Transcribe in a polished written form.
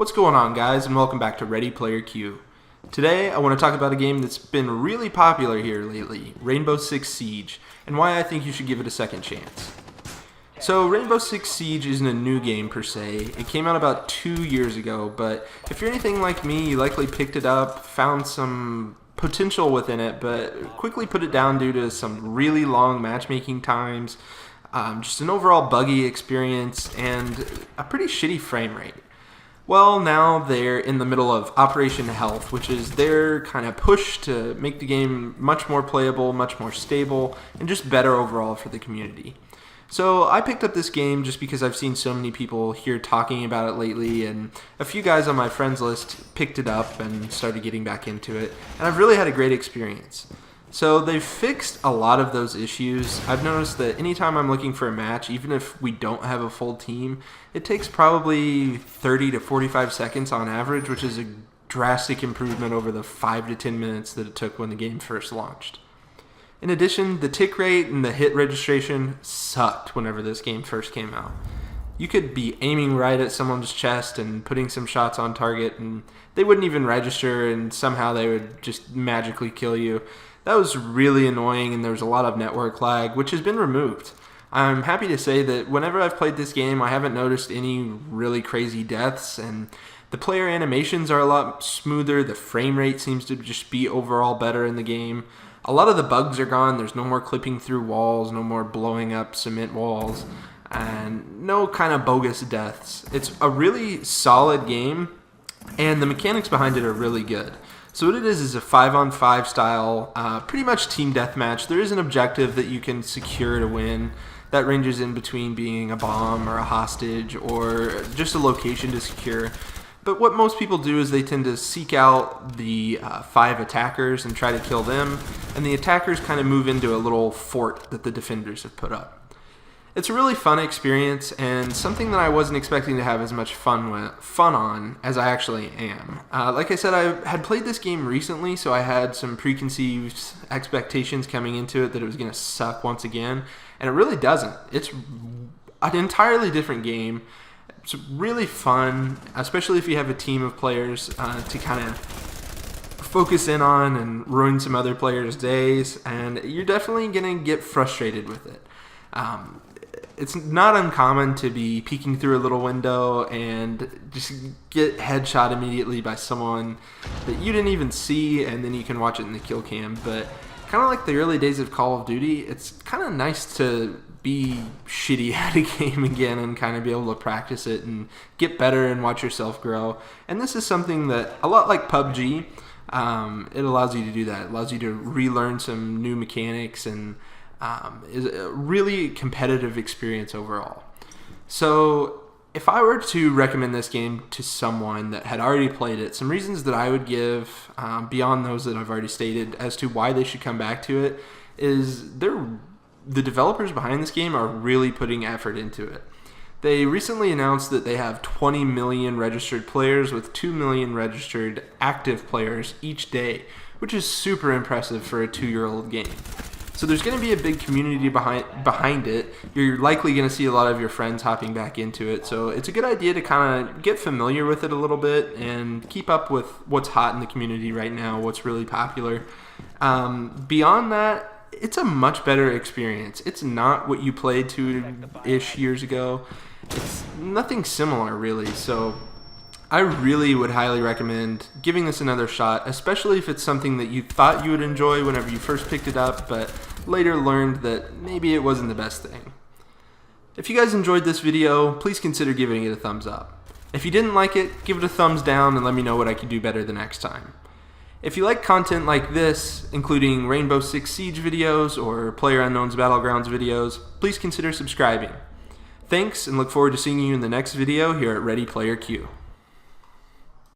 What's going on, guys, and welcome back to Ready Player Q. Today I want to talk about a game that's been really popular here lately, Rainbow Six Siege, and why I think you should give it a second chance. So Rainbow Six Siege isn't a new game per se. It came out about 2 years ago, but if you're anything like me, you likely picked it up, found some potential within it, but quickly put it down due to some really long matchmaking times, just an overall buggy experience, and a pretty shitty frame rate. Well, now they're in the middle of Operation Health, which is their kind of push to make the game much more playable, much more stable, and just better overall for the community. So I picked up this game just because I've seen so many people here talking about it lately, and a few guys on my friends list picked it up and started getting back into it, and I've really had a great experience. So they've fixed a lot of those issues. I've noticed that anytime I'm looking for a match, even if we don't have a full team, it takes probably 30 to 45 seconds on average, which is a drastic improvement over the 5 to 10 minutes that it took when the game first launched. In addition, the tick rate and the hit registration sucked whenever this game first came out. You could be aiming right at someone's chest and putting some shots on target, and they wouldn't even register, and somehow they would just magically kill you. That was really annoying, and there was a lot of network lag, which has been removed. I'm happy to say that whenever I've played this game, I haven't noticed any really crazy deaths, and the player animations are a lot smoother. The frame rate seems to just be overall better in the game. A lot of the bugs are gone. There's no more clipping through walls, no more blowing up cement walls, and no kind of bogus deaths. It's a really solid game, and the mechanics behind it are really good. So what it is a 5-on-5 style, pretty much team deathmatch. There is an objective that you can secure to win. That ranges in between being a bomb or a hostage or just a location to secure. But what most people do is they tend to seek out the 5 attackers and try to kill them, and the attackers kind of move into a little fort that the defenders have put up. It's a really fun experience, and something that I wasn't expecting to have as much fun on as I actually am. Like I said, I had played this game recently, so I had some preconceived expectations coming into it that it was going to suck once again, and it really doesn't. It's an entirely different game. It's really fun, especially if you have a team of players to kind of focus in on and ruin some other players' days, and you're definitely going to get frustrated with it. It's not uncommon to be peeking through a little window and just get headshot immediately by someone that you didn't even see, and then you can watch it in the kill cam. But kind of like the early days of Call of Duty, it's kind of nice to be shitty at a game again and kind of be able to practice it and get better and watch yourself grow. And this is something that, a lot like PUBG, it allows you to do that. It allows you to relearn some new mechanics, and is a really competitive experience overall. So if I were to recommend this game to someone that had already played it, some reasons that I would give, beyond those that I've already stated, as to why they should come back to it, is the developers behind this game are really putting effort into it. They recently announced that they have 20 million registered players with 2 million registered active players each day, which is super impressive for a 2-year-old game. So there's going to be a big community behind it. You're likely going to see a lot of your friends hopping back into it. So it's a good idea to kind of get familiar with it a little bit and keep up with what's hot in the community right now, what's really popular. Beyond that, it's a much better experience. It's not what you played 2-ish years ago. It's nothing similar, really. So I really would highly recommend giving this another shot, especially if it's something that you thought you would enjoy whenever you first picked it up, but later learned that maybe it wasn't the best thing. If you guys enjoyed this video, please consider giving it a thumbs up. If you didn't like it, give it a thumbs down and let me know what I can do better the next time. If you like content like this, including Rainbow Six Siege videos or PlayerUnknown's Battlegrounds videos, please consider subscribing. Thanks, and look forward to seeing you in the next video here at Ready Player Q.